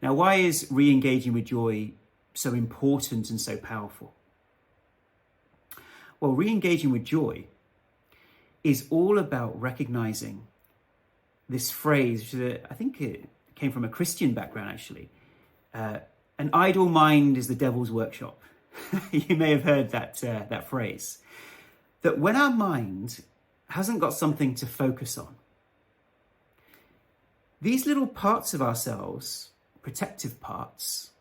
Now, why is re-engaging with joy so important and so powerful? Well, re-engaging with joy is all about recognizing this phrase, which I think it came from a Christian background actually. An idle mind is the devil's workshop. You may have heard that phrase. That when our mind hasn't got something to focus on, these little parts of ourselves, protective parts,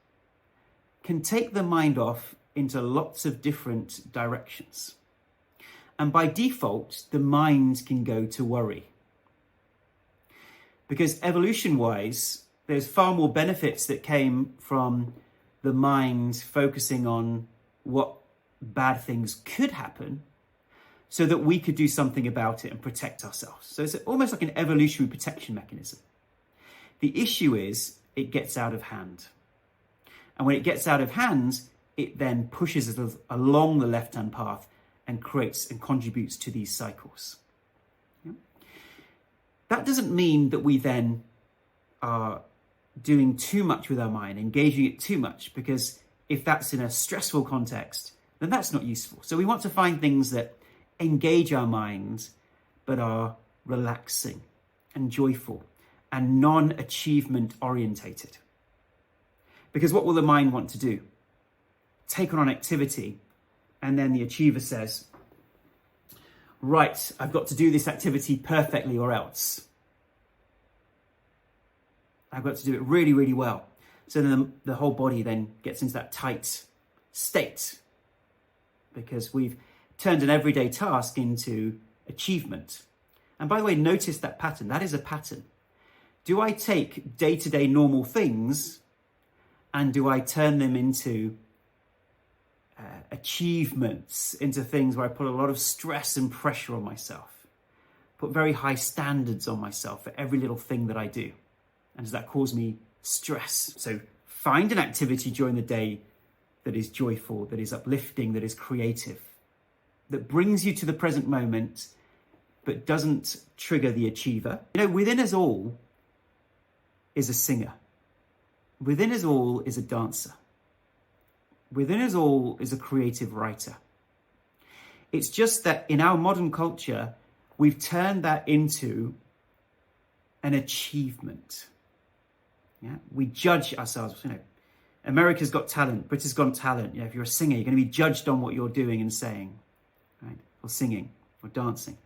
can take the mind off into lots of different directions. And by default, the mind can go to worry. Because evolution-wise, there's far more benefits that came from the mind focusing on what bad things could happen so that we could do something about it and protect ourselves. So it's almost like an evolutionary protection mechanism. The issue is it gets out of hand. And when it gets out of hand, it then pushes us along the left-hand path and creates and contributes to these cycles. Yeah? That doesn't mean that we then are doing too much with our mind, engaging it too much, because if that's in a stressful context, then that's not useful. So we want to find things that engage our minds, but are relaxing and joyful and non-achievement orientated. Because what will the mind want to do? Take on an activity, and then the achiever says, right, I've got to do this activity perfectly or else. I've got to do it really, really well. So then the whole body then gets into that tight state because we've turned an everyday task into achievement. And by the way, notice that pattern. That is a pattern. Do I take day-to-day normal things and do I turn them into achievements, into things where I put a lot of stress and pressure on myself, put very high standards on myself for every little thing that I do? And does that cause me stress? So find an activity during the day that is joyful, that is uplifting, that is creative, that brings you to the present moment, but doesn't trigger the achiever. You know, within us all is a singer. Within us all is a dancer. Within us all is a creative writer. It's just that in our modern culture, we've turned that into an achievement. Yeah, we judge ourselves. You know, America's Got Talent, Britain's Got Talent. You know, if you're a singer, you're going to be judged on what you're doing and saying, right? Or singing or dancing.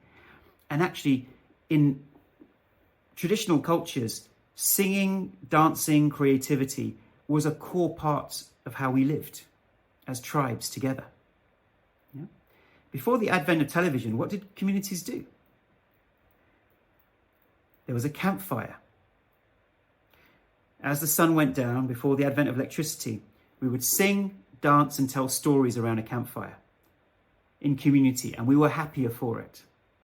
And actually, in traditional cultures, singing, dancing, creativity was a core part of how we lived as tribes together. Yeah? Before the advent of television, what did communities do? There was a campfire. As the sun went down, before the advent of electricity, we would sing, dance, and tell stories around a campfire in community, and we were happier for it.